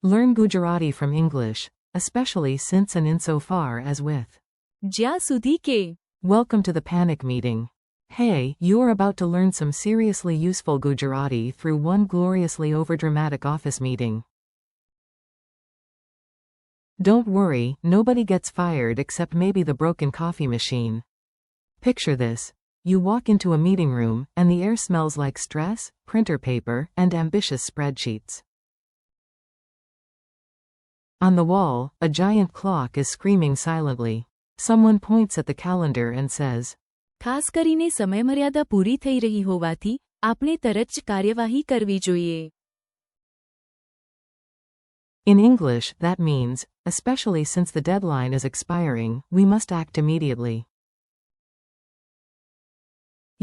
Learn Gujarati from English, especially since and insofar as with. જ્યાં સુધી કે. Welcome to the panic meeting. Hey, you're about to learn some seriously useful Gujarati through one gloriously overdramatic office meeting. Don't worry, nobody gets fired except maybe the broken coffee machine. Picture this. You walk into a meeting room, and the air smells like stress, printer paper, and ambitious spreadsheets. On the wall, a giant clock is screaming silently. Someone points at the calendar and says, ખાસ કરીને સમયમર્યાદા પૂરી થઈ રહી હોવાથી આપણે તરત જ કાર્યવાહી કરવી જોઈએ. In English, that means, especially since the deadline is expiring, we must act immediately.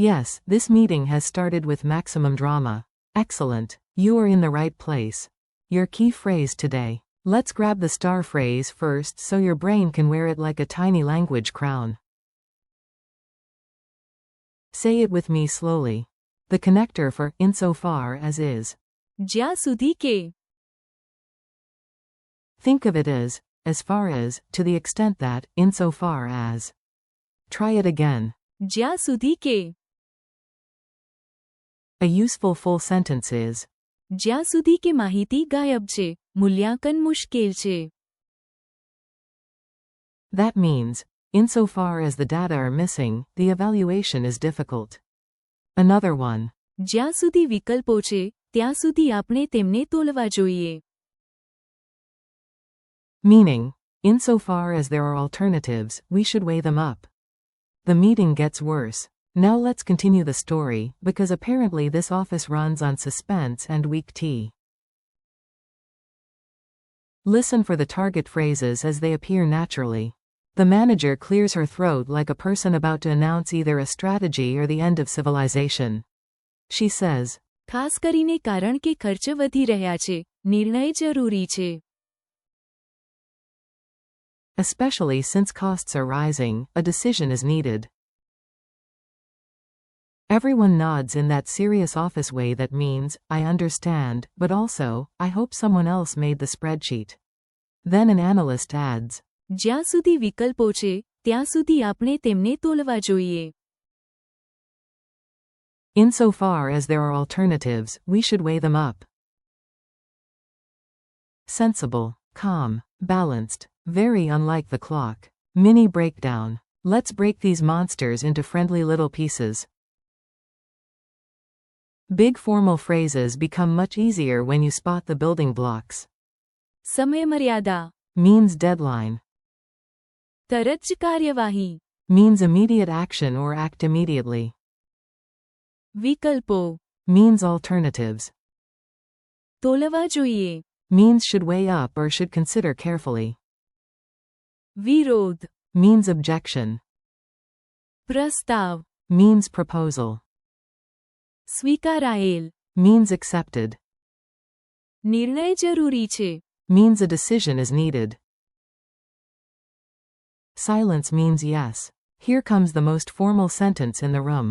Yes, this meeting has started with maximum drama. Excellent. You are in the right place. Your key phrase today. Let's grab the star phrase first so your brain can wear it like a tiny language crown. Say it with me slowly. The connector for insofar as is. જ્યાં સુધી કે. Think of it as far as, to the extent that, insofar as. Try it again. જ્યાં સુધી કે. A useful full sentence is, જ્યાં સુધી કે માહિતી ગાયબ છે, મૂલ્યાંકન મુશ્કેલ છે. That means, insofar as the data are missing, the evaluation is difficult. Another one. જ્યાં સુધી વિકલ્પો છે, ત્યાં સુધી આપણે તેમને તોલવા જોઈએ. Meaning, insofar as there are alternatives, we should weigh them up. The meeting gets worse. Now let's continue the story, because apparently this office runs on suspense and weak tea. Listen for the target phrases as they appear naturally. The manager clears her throat like a person about to announce either a strategy or the end of civilization. She says, ખાસ કરીને કારણ કે ખર્ચ વધી રહ્યા છે, નિર્ણય જરૂરી છે. Especially since costs are rising, a decision is needed. Everyone nods in that serious office way that means, I understand, but also, I hope someone else made the spreadsheet. Then an analyst adds, જ્યાં સુધી વિકલ્પો છે, ત્યાં સુધી આપણે તેમને તોલવા જોઈએ. Insofar as there are alternatives, we should weigh them up. Sensible, calm, balanced, very unlike the clock. Mini breakdown. Let's break these monsters into friendly little pieces. Big formal phrases become much easier when you spot the building blocks. સમયમર્યાદા. Means deadline. તરત જ કાર્યવાહી. Means immediate action or act immediately. વિકલ્પો. Means alternatives. તોલવા જોઈએ. Means should weigh up or should consider carefully. વિરોધ. Means objection. પ્રસ્તાવ. Means proposal. સ્વીકારાયેલ. Means accepted. નિર્ણય જરૂરી છે. Means a decision is needed. Silence means yes. Here comes the most formal sentence in the room.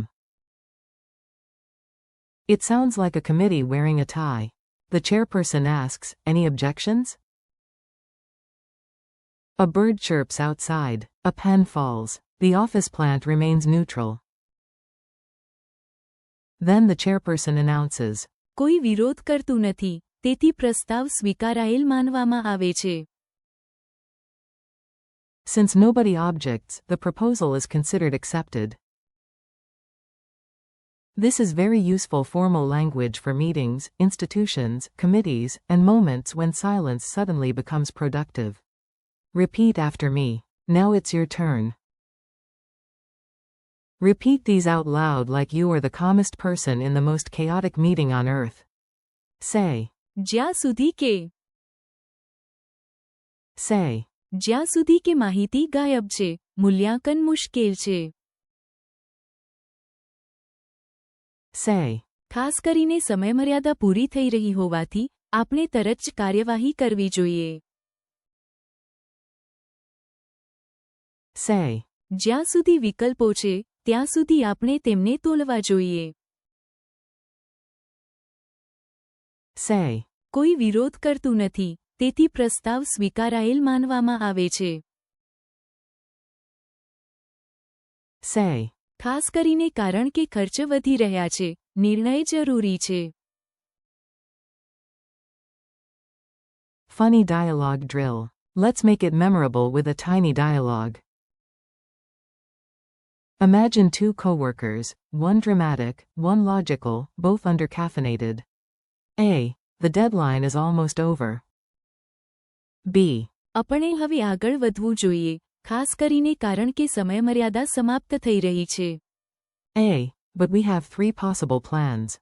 It sounds like a committee wearing a tie. The chairperson asks, any objections? A bird chirps outside. A pen falls. The office plant remains neutral. Then the chairperson announces, કોઈ વિરોધ કરતું નથી, તેથી પ્રસ્તાવ સ્વીકારાયેલ માનવામાં આવે છે. Since nobody objects, the proposal is considered accepted. This is very useful formal language for meetings, institutions, committees, and moments when silence suddenly becomes productive. Repeat after me. Now it's your turn. Repeat these out loud like you are the calmest person in the most chaotic meeting on earth. Say. જ્યાં સુધી કે. Say. જ્યાં સુધી કે માહિતી ગાયબ છે, મૂલ્યાંકન મુશ્કેલ છે. Say. ખાસ કરીને સમયમર્યાદા પૂરી થઈ રહી હોવાથી આપણે તરત જ કાર્યવાહી કરવી જોઈએ. Say. જ્યાં સુધી વિકલ્પો છે, ત્યાં સુધી આપણે તેમને તોલવા જોઈએ. Say. કોઈ વિરોધ કરતું નથી, તેથી પ્રસ્તાવ સ્વીકારાયેલ માનવામાં આવે છે. Say. ખાસ કરીને કારણ કે ખર્ચ વધી રહ્યા છે, નિર્ણય જરૂરી છે. Funny dialogue drill. Let's make it memorable with a tiny dialogue. Imagine two coworkers, one dramatic, one logical, both undercaffeinated. A. The deadline is almost over. B. આપણે હવે આગળ વધવું જોઈએ, ખાસ કરીને કારણ કે સમયમર્યાદા સમાપ્ત થઈ રહી છે. A. But we have 3 possible plans.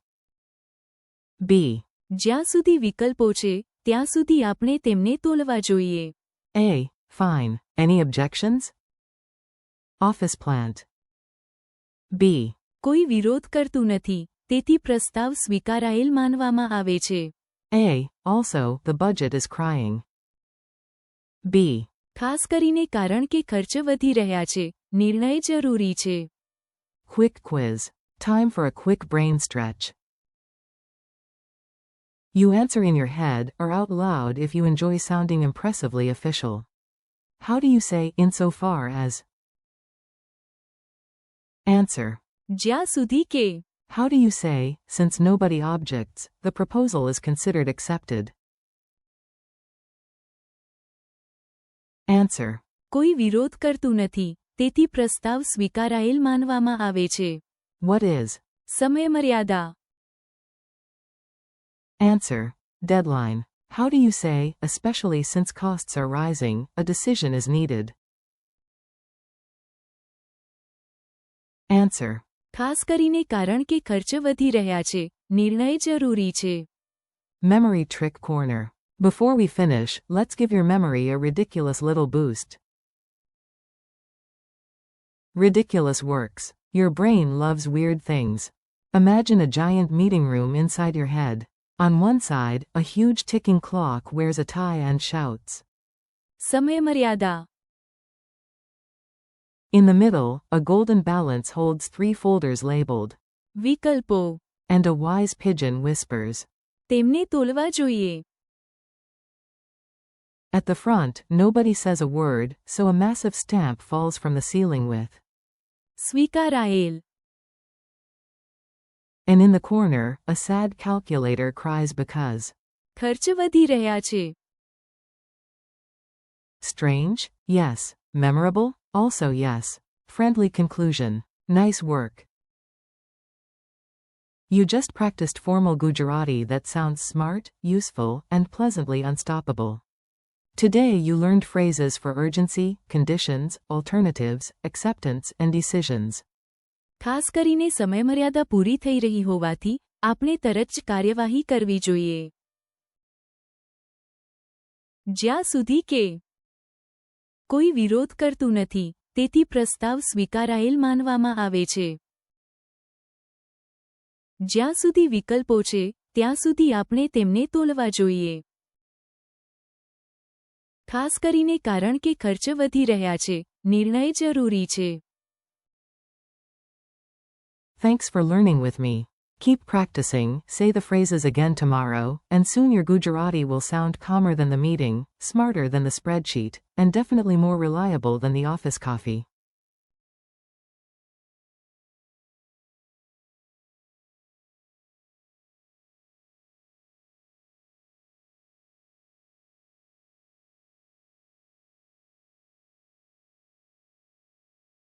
B. જ્યાં સુધી વિકલ્પો છે, ત્યાં સુધી આપણે તેમને તોલવા જોઈએ. A. Fine. Any objections? Office plant. B. કોઈ વિરોધ કરતું નથી, તેથી પ્રસ્તાવ સ્વીકારાયેલ માનવામાં આવે છે. A. Also, the budget is crying. B. ખાસ કરીને કારણ કે ખર્ચ વધી રહ્યા છે, નિર્ણય જરૂરી છે. Quick quiz. Time for a quick brain stretch. You answer in your head or out loud if you enjoy sounding impressively official. How do you say insofar as? Answer. જ્યાં સુધી કે. How do you say, since nobody objects, the proposal is considered accepted? Answer. કોઈ વિરોધ કરતું નથી, તેથી પ્રસ્તાવ સ્વીકારાયેલ માનવામાં આવે છે. What is? સમયમર્યાદા. Answer. Deadline. How do you say, especially since costs are rising, a decision is needed? Answer. ખાસ કરીને કારણ કે ખર્ચ વધી રહ્યા છે, નિર્ણય જરૂરી છે. Memory trick corner. Before we finish, let's give your memory a ridiculous little boost. Ridiculous works. Your brain loves weird things. Imagine a giant meeting room inside your head. On one side, a huge ticking clock wears a tie and shouts. સમયમર્યાદા. In the middle, a golden balance holds 3 folders labeled. વિકલ્પો. And a wise pigeon whispers. તેમને તોલવા જોઈએ. At the front, nobody says a word, so a massive stamp falls from the ceiling with. સ્વીકારાયેલ. And in the corner, a sad calculator cries because. ખર્ચ વધી રહ્યા છે. Strange? Yes. Memorable? Also yes. Friendly conclusion. Nice work. You just practiced formal Gujarati that sounds smart, useful, and pleasantly unstoppable. Today you learned phrases for urgency, conditions, alternatives, acceptance, and decisions. ખાસ કરીને સમયમર્યાદા પૂરી થઈ રહી હોવાથી, આપણે તરત જ કાર્યવાહી કરવી જોઈએ. જ્યાં સુધી કે. કોઈ વિરોધ કરતું નથી, તેથી પ્રસ્તાવ સ્વીકારાયેલ માનવામાં આવે છે. જ્યાં સુધી વિકલ્પો છે, ત્યાં સુધી આપણે તેમને તોલવા જોઈએ. ખાસ કરીને કારણ કે ખર્ચ વધી રહ્યા છે, નિર્ણય જરૂરી છે. Thanks for learning with me. Keep practicing, say the phrases again tomorrow, and soon your Gujarati will sound calmer than the meeting, smarter than the spreadsheet, and definitely more reliable than the office coffee.